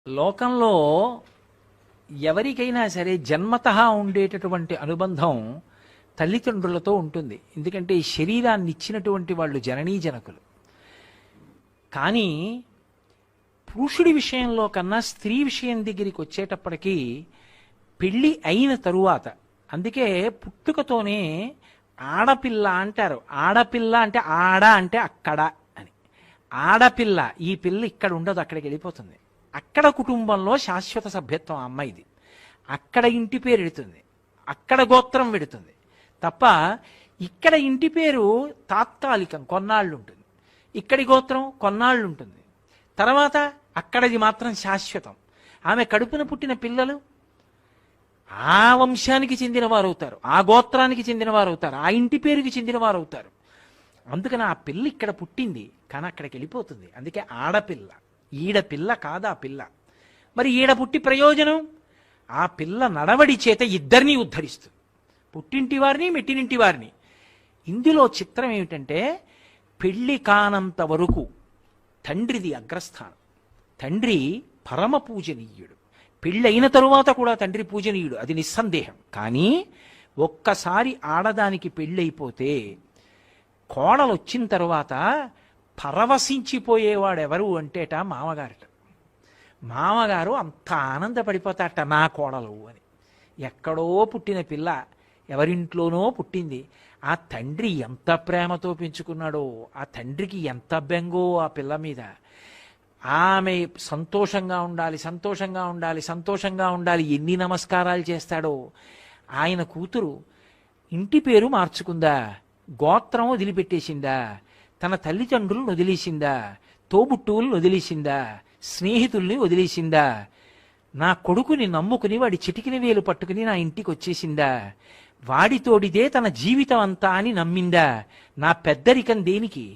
లోకంలో ఎవరికైనా సరే జన్మతః ఉండేటటువంటి అనుబంధం తల్లిదండ్రులతో ఉంటుంది. ఎందుకంటే ఈ శరీరాన్ని ఇచ్చినటువంటి వాళ్ళు జననీ జనకులు. కానీ పురుషుడి విషయంలో కన్నా స్త్రీ విషయం దగ్గరికి వచ్చేటప్పటికీ పెళ్ళి అయిన తరువాత, అందుకే పుట్టుకతోనే ఆడపిల్ల అంటారు. ఆడపిల్ల అంటే ఆడ అంటే అక్కడ అని. ఆడపిల్ల, ఈ పిల్ల ఇక్కడ ఉండదు, అక్కడికి వెళ్ళిపోతుంది. అక్కడ కుటుంబంలో శాశ్వత సభ్యత్వం అమ్మాయిది. అక్కడ ఇంటి పేరు ఎడుతుంది, అక్కడ గోత్రం పెడుతుంది తప్ప ఇక్కడ ఇంటి పేరు తాత్కాలికం, కొన్నాళ్ళు ఉంటుంది. ఇక్కడి గోత్రం కొన్నాళ్ళు ఉంటుంది, తర్వాత అక్కడది మాత్రం శాశ్వతం. ఆమె కడుపున పుట్టిన పిల్లలు ఆ వంశానికి చెందినవారు అవుతారు, ఆ గోత్రానికి చెందినవారు అవుతారు, ఆ ఇంటి పేరుకి చెందినవారు అవుతారు. అందుకని ఆ పిల్ల ఇక్కడ పుట్టింది కానీ అక్కడికి వెళ్ళిపోతుంది. అందుకే ఆడపిల్ల. ఈడ పిల్ల కాదు ఆ పిల్ల. మరి ఈడ పుట్టి ప్రయోజనం, ఆ పిల్ల నడవడి చేత ఇద్దరినీ ఉద్ధరిస్తుంది, పుట్టింటి వారిని మెట్టినింటి వారిని. ఇందులో చిత్రం ఏమిటంటే పెళ్లి కానంత వరకు తండ్రిది అగ్రస్థానం. తండ్రి పరమ పూజనీయుడు. పెళ్ళైన తరువాత కూడా తండ్రి పూజనీయుడు, అది నిస్సందేహం. కానీ ఒక్కసారి ఆడదానికి పెళ్ళైపోతే కోడలు వచ్చిన తరువాత పరవశించిపోయేవాడెవరు అంటేట మామగారట. మామగారు అంత ఆనందపడిపోతాట, నా కోడలు అని. ఎక్కడో పుట్టిన పిల్ల ఎవరింట్లోనో పుట్టింది. ఆ తండ్రి ఎంత ప్రేమతో పెంచుకున్నాడో, ఆ తండ్రికి ఎంత బెంగో ఆ పిల్ల మీద. ఆమె సంతోషంగా ఉండాలి, సంతోషంగా ఉండాలి, సంతోషంగా ఉండాలి, ఎన్ని నమస్కారాలు చేస్తాడో. ఆయన కూతురు ఇంటి పేరు మార్చుకుందా, గోత్రం వదిలిపెట్టేసిందా, తన తల్లిదండ్రులను వదిలేసిందా, తోబుట్టువులను వదిలేసిందా, స్నేహితుల్ని వదిలేసిందా, నా కొడుకుని నమ్ముకుని వాడి చిటికిన వేలు పట్టుకుని నా ఇంటికి వచ్చేసిందా, వాడితోడిదే తన జీవితం అంతా అని నమ్మిందా. నా పెద్దరికం దేనికి?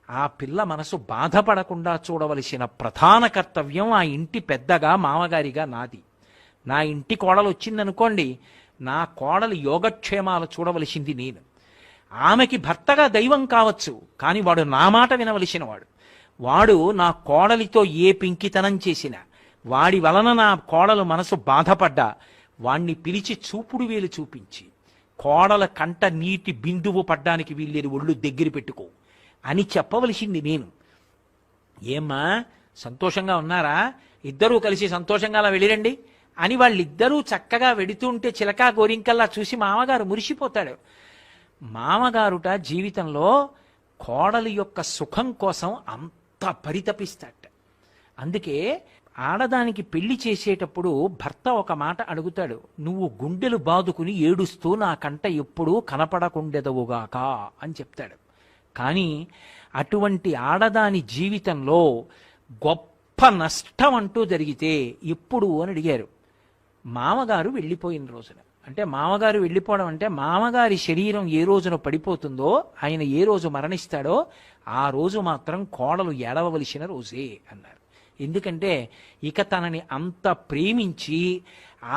ఆ పిల్ల మనసు బాధపడకుండా చూడవలసిన ప్రధాన కర్తవ్యం ఆ ఇంటి పెద్దగా మామగారిగా నాది. నా ఇంటి కోడలు వచ్చిందనుకోండి, నా కోడలు యోగక్షేమాలు చూడవలసింది నేను. ఆమెకి భర్తగా దైవం కావచ్చు, కానీ వాడు నా మాట వినవలసిన వాడు. వాడు నా కోడలితో ఏ పింకితనం చేసినా, వాడి వలన నా కోడలు మనసు బాధపడ్డా, వాణ్ణి పిలిచి చూపుడు వేలు చూపించి, కోడల కంట నీటి బిందువు పడ్డానికి వీళ్ళేది ఒళ్ళు దగ్గర పెట్టుకో అని చెప్పవలసింది నేను. ఏమ్మా సంతోషంగా ఉన్నారా, ఇద్దరూ కలిసి సంతోషంగా అలా వెళ్ళిరండి అని వాళ్ళిద్దరూ చక్కగా వెడుతుంటే చిలకా గోరింకల్లా చూసి మామగారు మురిసిపోతాడు. మామగారుట జీవితంలో కోడలి యొక్క సుఖం కోసం అంత పరితపిస్తాట. అందుకే ఆడదానికి పెళ్లి చేసేటప్పుడు భర్త ఒక మాట అడుగుతాడు, నువ్వు గుండెలు బాదుకుని ఏడుస్తూ నా కంట ఎప్పుడూ కనపడకుండెదవుగాక అని చెప్తాడు. కానీ అటువంటి ఆడదాని జీవితంలో గొప్ప నష్టం అంటూ జరిగితే ఎప్పుడు అని అడిగారు. మామగారు వెళ్ళిపోయిన రోజున. అంటే మామగారు వెళ్ళిపోవడం అంటే మామగారి శరీరం ఏ రోజున పడిపోతుందో, ఆయన ఏ రోజు మరణిస్తాడో ఆ రోజు మాత్రం కోడలు ఏడవలసిన రోజే అన్నారు. ఎందుకంటే ఇక తనని అంత ప్రేమించి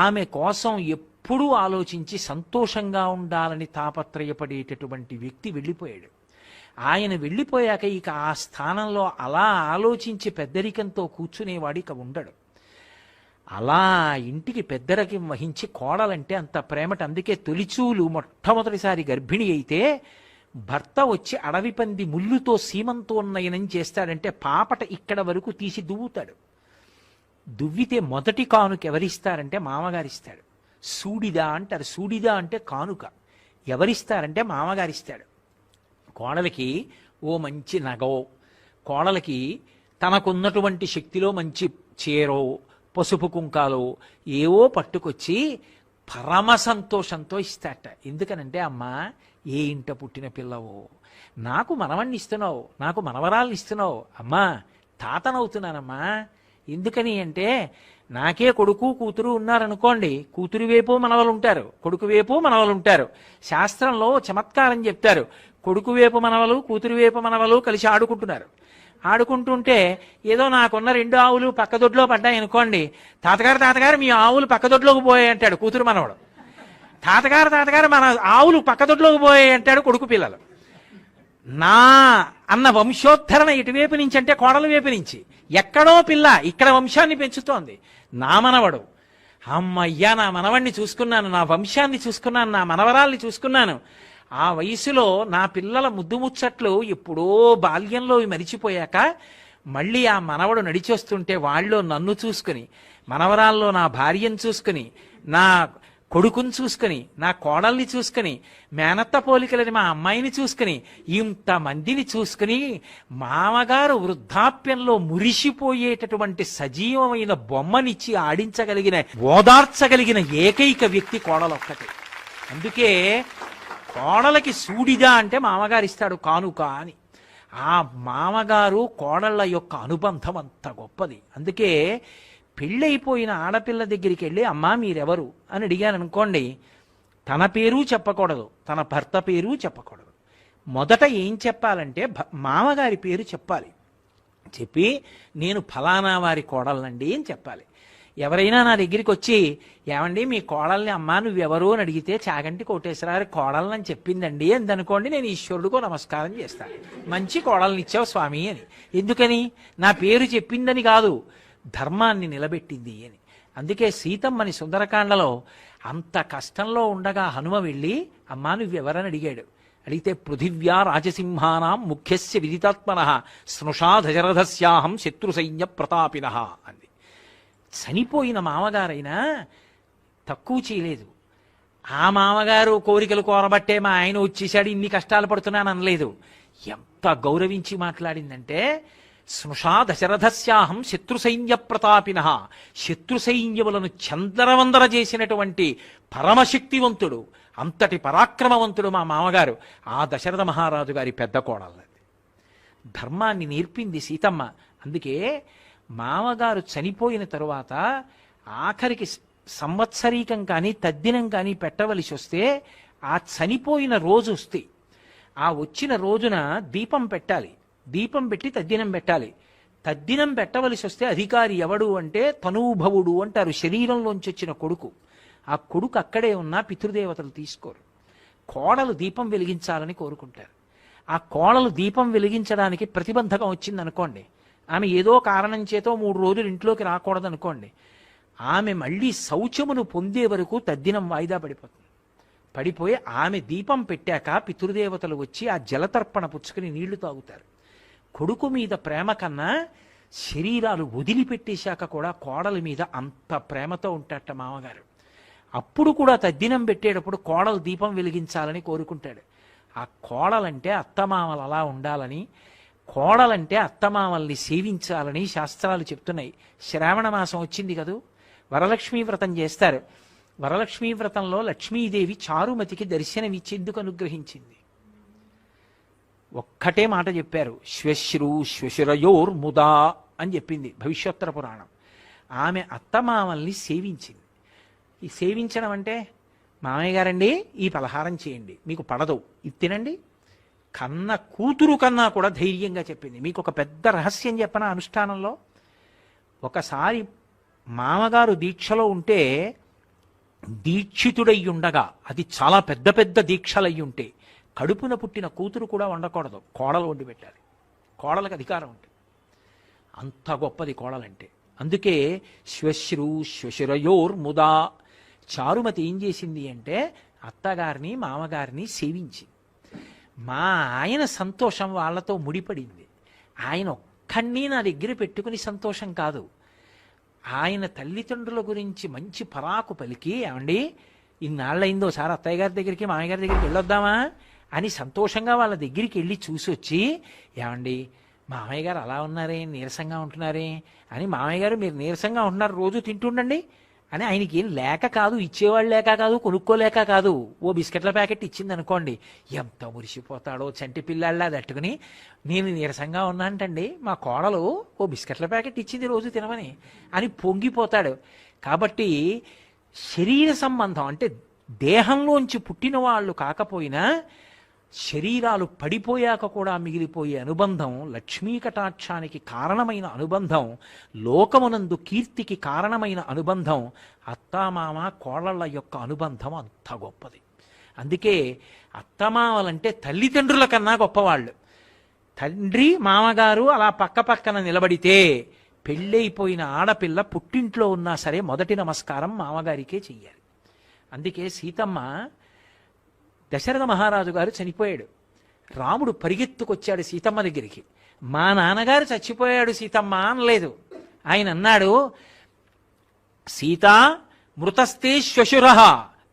ఆమె కోసం ఎప్పుడూ ఆలోచించి సంతోషంగా ఉండాలని తాపత్రయపడేటటువంటి వ్యక్తి వెళ్ళిపోయాడు. ఆయన వెళ్ళిపోయాక ఇక ఆ స్థానంలో అలా ఆలోచించి పెద్దరికంతో కూర్చునేవాడు ఇక ఉండడు. అలా ఇంటికి పెద్దరికం వహించి కోడలంటే అంత ప్రేమట. అందుకే తొలిచూలు మొట్టమొదటిసారి గర్భిణి అయితే భర్త వచ్చి అడవి పంది ముళ్ళుతో సీమంతోన్నయనం చేస్తాడంటే పాపట ఇక్కడ వరకు తీసి దువ్వుతాడు. దువ్వితే మొదటి కానుక ఎవరిస్తారంటే మామగారిస్తాడు. సూడిదా అంటారు. సూడిదా అంటే కానుక. ఎవరిస్తారంటే మామగారిస్తాడు. కోడలికి ఓ మంచి నగో, కోడలికి తనకున్నటువంటి శక్తిలో మంచి చీరో పసుపు కుంకాలు ఏవో పట్టుకొచ్చి పరమ సంతోషంతో ఇస్తాట. ఎందుకనంటే అమ్మా ఏ ఇంట పుట్టిన పిల్లవో, నాకు మనవణ్ణి ఇస్తున్నావు, నాకు మనవరాల్ని ఇస్తున్నావు, అమ్మా తాతనవుతున్నానమ్మా. ఎందుకని అంటే నాకే కొడుకు కూతురు ఉన్నారనుకోండి, కూతురు వైపు మనవలు ఉంటారు, కొడుకు వైపు మనవలు ఉంటారు. శాస్త్రంలో చమత్కారం చెప్తారు, కొడుకు వైపు మనవలు కూతురు వైపు మనవలు కలిసి ఆడుకుంటున్నారు. ఆడుకుంటుంటే ఏదో నాకున్న 2 ఆవులు పక్కదొడ్లో పడ్డాయి అనుకోండి, తాతగారు మీ ఆవులు పక్కదొడ్లోకి పోయాయి అంటాడు కూతురు మనవడు. తాతగారు మన ఆవులు పక్కదొడ్లోకి పోయాయి అంటాడు కొడుకు పిల్లలు. నా అన్న వంశోద్ధరణ ఇటువైపు నుంచి అంటే కోడల వైపు నుంచి. ఎక్కడో పిల్ల ఇక్కడ వంశాన్ని పెంచుతోంది. నా మనవడు, అమ్మయ్యా నా మనవణ్ణి చూసుకున్నాను, నా వంశాన్ని చూసుకున్నాను, నా మనవరాల్ని చూసుకున్నాను. ఆ వయసులో నా పిల్లల ముద్దు ముచ్చట్లు ఎప్పుడో బాల్యంలో మరిచిపోయాక మళ్ళీ ఆ మనవడు నడిచొస్తుంటే వాళ్ళలో నన్ను చూసుకుని, మనవరాల్లో నా భార్యను చూసుకుని, నా కొడుకుని చూసుకుని, నా కోడల్ని చూసుకుని, మేనత్త పోలికలని మా అమ్మాయిని చూసుకుని, ఇంతమందిని చూసుకుని మామగారు వృద్ధాప్యంలో మురిసిపోయేటటువంటి సజీవమైన బొమ్మనిచ్చి ఆడించగలిగిన, ఓదార్చగలిగిన ఏకైక వ్యక్తి కోడలొక్కటే. అందుకే కోడలకి సూడిదా అంటే మామగారు ఇస్తాడు కానుక అని. ఆ మామగారు కోడళ్ళ యొక్క అనుబంధం అంత గొప్పది. అందుకే పెళ్ళైపోయిన ఆడపిల్ల దగ్గరికి వెళ్ళి అమ్మా మీరెవరు అని అడిగాను అనుకోండి, తన పేరు చెప్పకూడదు, తన భర్త పేరు చెప్పకూడదు. మొదట ఏం చెప్పాలంటే మామగారి పేరు చెప్పాలి. చెప్పి నేను ఫలానా వారి కోడలండి అని చెప్పాలి. ఎవరైనా నా దగ్గరికి వచ్చి ఏమండి మీ కోడల్ని అమ్మా నువ్వెవరు అని అడిగితే చాగంటి కోటేశ్వరరావు కోడలని చెప్పిందండి అని అనుకోండి, నేను ఈశ్వరుడికో నమస్కారం చేస్తాను, మంచి కోడల్ని ఇచ్చావు స్వామి అని. ఎందుకని? నా పేరు చెప్పిందని కాదు, ధర్మాన్ని నిలబెట్టింది అని. అందుకే సీతమ్మని సుందరకాండలో అంత కష్టంలో ఉండగా హనుమ వెళ్ళి అమ్మా నువ్వెవరని అడిగాడు. అడిగితే పృథివ్యా రాజసింహానాం ముఖ్యస్య విదితాత్మన స్నుషా దశరథస్యాహం శత్రు సైన్య ప్రతాపిన అంది. చనిపోయిన మామగారైనా తక్కువ చేయలేదు. ఆ మామగారు కోరికలు కోరబట్టే మా ఆయన వచ్చేసాడు ఇన్ని కష్టాలు పడుతున్నాను అనలేదు. ఎంత గౌరవించి మాట్లాడిందంటే స్నుషా దశరథస్యాహం శత్రు సైన్య ప్రతాపిన, శత్రు సైన్యములను చందరవందర చేసినటువంటి పరమశక్తివంతుడు, అంతటి పరాక్రమవంతుడు మా మామగారు. ఆ దశరథ మహారాజు గారి పెద్ద కోడలు. ధర్మాన్ని నేర్పింది సీతమ్మ. అందుకే మామగారు చనిపోయిన తరువాత ఆఖరికి సంవత్సరీకం కానీ తద్దినం కానీ పెట్టవలసి వస్తే ఆ చనిపోయిన రోజు వస్తే ఆ వచ్చిన రోజున దీపం పెట్టాలి. దీపం పెట్టి తద్దినం పెట్టాలి. తద్దినం పెట్టవలసి వస్తే అధికారి ఎవడు అంటే తనూభవుడు అంటారు, శరీరంలోంచి వచ్చిన కొడుకు. ఆ కొడుకు అక్కడే ఉన్నా పితృదేవతలు తీసుకోరు. కోడలు దీపం వెలిగించాలని కోరుకుంటారు. ఆ కోడలు దీపం వెలిగించడానికి ప్రతిబంధకం వచ్చిందనుకోండి, ఆమె ఏదో కారణం చేతో 3 రోజులు ఇంట్లోకి రాకూడదనుకోండి, ఆమె మళ్ళీ శౌచమును పొందే వరకు తద్దినం వాయిదా పడిపోతుంది. పడిపోయి ఆమె దీపం పెట్టాక పితృదేవతలు వచ్చి ఆ జలతర్పణ పుచ్చుకుని నీళ్లు తాగుతారు. కొడుకు మీద ప్రేమ కన్నా శరీరాలు వదిలిపెట్టేశాక కూడా కోడలి మీద అంత ప్రేమతో ఉంటాట మామగారు. అప్పుడు కూడా తద్దినం పెట్టేటప్పుడు కోడలు దీపం వెలిగించాలని కోరుకుంటాడు. ఆ కోడలంటే అత్తమామలు అలా ఉండాలని, కోడలంటే అత్తమామల్ని సేవించాలని శాస్త్రాలు చెప్తున్నాయి. శ్రావణ మాసం వచ్చింది కదూ, వరలక్ష్మీ వ్రతం చేస్తారు. వరలక్ష్మీ వ్రతంలో లక్ష్మీదేవి చారుమతికి దర్శనమిచ్చేందుకు అనుగ్రహించింది. ఒక్కటే మాట చెప్పారు, శ్వశ్రు శ్వశురయోర్ముదా అని చెప్పింది భవిష్యోత్తర పురాణం. ఆమె అత్తమామల్ని సేవించింది. ఈ సేవించడం అంటే మామయ్య గారండి ఈ పలహారం చేయండి, మీకు పడదు, ఇది తినండి, కన్న కూతురు కన్నా కూడా ధైర్యంగా చెప్పింది. మీకు ఒక పెద్ద రహస్యం చెప్పనా అనుష్ఠానంలో? ఒకసారి మామగారు దీక్షలో ఉంటే దీక్షితుడై ఉండగా, అది చాలా పెద్ద పెద్ద దీక్షలయ్యి ఉంటే కడుపున పుట్టిన కూతురు కూడా వండకూడదు, కోడలు వండి పెట్టాలి. కోడలకు అధికారం ఉంటుంది. అంత గొప్పది కోడలంటే. అందుకే శ్వశ్రు శ్వశురయోర్ముదా. చారుమతి ఏం చేసింది అంటే అత్తగారిని మామగారిని సేవించింది. మా ఆయన సంతోషం వాళ్లతో ముడిపడింది. ఆయన ఒక్కడిని నా దగ్గర పెట్టుకుని సంతోషం కాదు, ఆయన తల్లిదండ్రుల గురించి మంచి పరాకు పలికి, ఏమండి ఇన్నాళ్ళయిందో సార్ అత్తయ్య గారి దగ్గరికి మామయ్య గారి దగ్గరికి వెళ్ళొద్దామా అని సంతోషంగా వాళ్ళ దగ్గరికి వెళ్ళి చూసి వచ్చి, ఏమండి మామయ్య గారు అలా ఉన్నారే, నీరసంగా ఉంటున్నారే అని, మామయ్య గారు మీరు నీరసంగా ఉంటున్నారు రోజు తింటుండండి అని, ఆయనకి ఏం లేక కాదు, ఇచ్చేవాళ్ళు లేక కాదు, కొనుక్కోలేక కాదు, ఓ బిస్కెట్ల ప్యాకెట్ ఇచ్చింది అనుకోండి, ఎంత మురిసిపోతాడో చంటి పిల్లాళ్ళ తట్టుకుని. నేను నీరసంగా ఉన్నానంటండి, మా కోడలు ఓ బిస్కెట్ల ప్యాకెట్ ఇచ్చింది రోజు తినమని అని పొంగిపోతాడు. కాబట్టి శరీర సంబంధం అంటే దేహంలోంచి పుట్టిన వాళ్ళు కాకపోయినా శరీరాలు పడిపోయాక కూడా మిగిలిపోయే అనుబంధం, లక్ష్మీ కటాక్షానికి కారణమైన అనుబంధం, లోకమునందు కీర్తికి కారణమైన అనుబంధం, అత్తామామ కోడళ్ళ యొక్క అనుబంధం అంత గొప్పది. అందుకే అత్తమామలంటే తల్లిదండ్రుల కన్నా గొప్పవాళ్ళు. తండ్రి మామగారు అలా పక్క పక్కన నిలబడితే పెళ్ళైపోయిన ఆడపిల్ల పుట్టింట్లో ఉన్నా సరే మొదటి నమస్కారం మామగారికే చెయ్యాలి. అందుకే సీతమ్మ, దశరథ మహారాజు గారు చనిపోయాడు, రాముడు పరిగెత్తుకొచ్చాడు సీతమ్మ దగ్గరికి. మా నాన్నగారు చచ్చిపోయాడు సీతమ్మ అనలేదు. ఆయన అన్నాడు, సీతా మృతస్తే శ్వశుర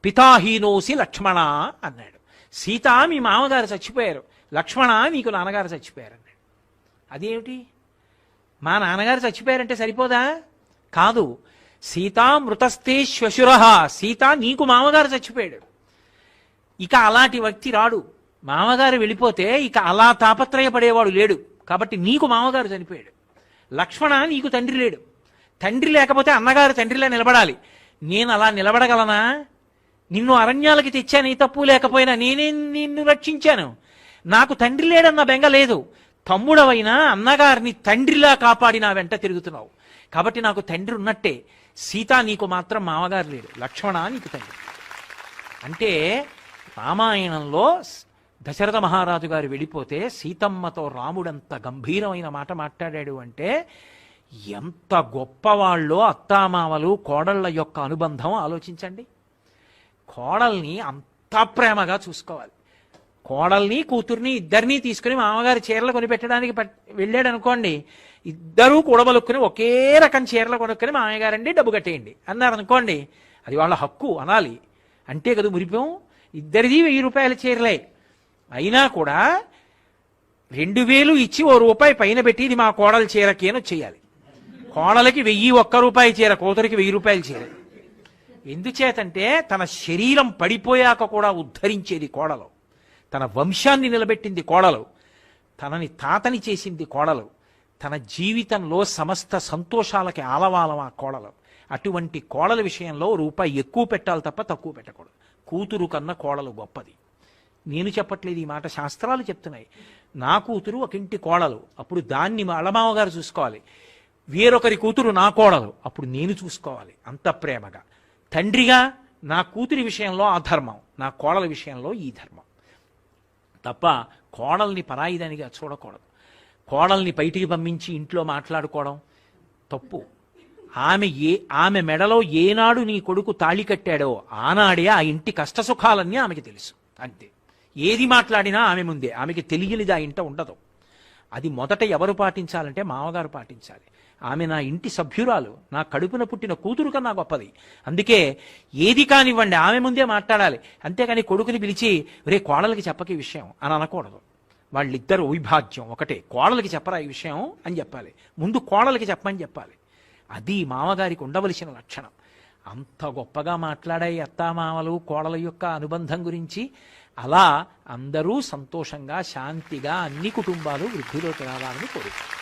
పితాహీనోసి లక్ష్మణ అన్నాడు. సీత, మీ మామగారు చచ్చిపోయారు, లక్ష్మణ నీకు నాన్నగారు చచ్చిపోయారు అన్నాడు. అదేమిటి, మా నాన్నగారు చచ్చిపోయారంటే సరిపోదా? కాదు, సీతా మృతస్తే శ్వశుర, సీత నీకు మామగారు చచ్చిపోయాడు. ఇక అలాంటి వ్యక్తి రాడు. మామగారు వెళ్ళిపోతే ఇక అలా తాపత్రయపడేవాడు లేడు. కాబట్టి నీకు మామగారు చనిపోయాడు. లక్ష్మణ, నీకు తండ్రి లేడు. తండ్రి లేకపోతే అన్నగారు తండ్రిలా నిలబడాలి. నేను అలా నిలబడగలనా? నిన్ను అరణ్యాలకి తెచ్చాను, ఈ తప్పు లేకపోయినా నేనే నిన్ను రక్షించాను. నాకు తండ్రి లేడన్న బెంగ లేదు. తమ్ముడవైనా అన్నగారిని తండ్రిలా కాపాడి నా వెంట తిరుగుతున్నావు. కాబట్టి నాకు తండ్రి ఉన్నట్టే. సీత, నీకు మాత్రం మామగారు లేడు. లక్ష్మణ, నీకు తండ్రి. అంటే రామాయణంలో దశరథ మహారాజు గారు వెళ్ళిపోతే సీతమ్మతో రాముడంత గంభీరమైన మాట మాట్లాడాడు అంటే ఎంత గొప్పవాళ్ళో అత్తామామలు కోడళ్ల యొక్క అనుబంధం ఆలోచించండి. కోడల్ని అంత ప్రేమగా చూసుకోవాలి. కోడల్ని కూతుర్ని ఇద్దరినీ తీసుకుని మామగారి చీరలు కొనిపెట్టడానికి వెళ్ళాడు అనుకోండి, ఇద్దరూ కూడబలుక్కుని ఒకే రకం చీరలు కొనుక్కొని మామయ్యగారండి డబ్బు కట్టేయండి అన్నారు అనుకోండి, అది వాళ్ళ హక్కు అనాలి. అంటే కదా మురిపం. ఇద్దరిది 1000 రూపాయల చీరలే అయినా కూడా 2000 ఇచ్చి ₹1 పైన పెట్టి ఇది మా కోడల చీరకి అని చేయాలి. కోడలకి 1001 రూపాయి చీర, కూతురికి 1000 రూపాయల చీర. ఎందుచేతంటే తన శరీరం పడిపోయాక కూడా ఉద్ధరించేది కోడలు, తన వంశాన్ని నిలబెట్టింది కోడలు, తనని తాతని చేసింది కోడలు, తన జీవితంలో సమస్త సంతోషాలకి ఆలవాలం ఆ కోడలు. అటువంటి కోడల విషయంలో ₹1 ఎక్కువ పెట్టాలి తప్ప తక్కువ పెట్టకూడదు. కూతురు కన్నా కోడలు గొప్పది. నేను చెప్పట్లేదు ఈ మాట, శాస్త్రాలు చెప్తున్నాయి. నా కూతురు ఒక ఇంటి కోడలు, అప్పుడు దాన్ని మా అలమావగారు చూసుకోవాలి. వేరొకరి కూతురు నా కోడలు, అప్పుడు నేను చూసుకోవాలి అంత ప్రేమగా. తండ్రిగా నా కూతురి విషయంలో ఆ ధర్మం, నా కోడల విషయంలో ఈ ధర్మం తప్ప కోడల్ని పరాయిదానిగా చూడకూడదు. కోడల్ని బయటికి పంపించి ఇంట్లో మాట్లాడుకోవడం తప్పు. ఆమె మెడలో ఏనాడు నీ కొడుకు తాళి కట్టాడో ఆనాడే ఆ ఇంటి కష్టసుఖాలన్నీ ఆమెకి తెలుసు. అంతే. ఏది మాట్లాడినా ఆమె ముందే, ఆమెకి తెలియనిది ఆ ఇంట ఉండదు. అది మొదట ఎవరు పాటించాలంటే మామగారు పాటించాలి. ఆమె నా ఇంటి సభ్యురాలు, నా కడుపున పుట్టిన కూతురు కన్నా గొప్పది. అందుకే ఏది కానివ్వండి ఆమె ముందే మాట్లాడాలి. అంతేకాని కొడుకుని పిలిచి రే కోడలకి చెప్పకి విషయం అని అనకూడదు. వాళ్ళిద్దరు వైభాగ్యం ఒకటే. కోడలకి చెప్పరా ఈ విషయం అని చెప్పాలి, ముందు కోడలకి చెప్పమని చెప్పాలి. అది మామగారికి ఉండవలసిన లక్షణం. అంత గొప్పగా మాట్లాడాయి అత్తామామలు కోడల యొక్క అనుబంధం గురించి. అలా అందరూ సంతోషంగా శాంతిగా అన్ని కుటుంబాలు వృద్ధిలోకి రావాలని కోరుతారు.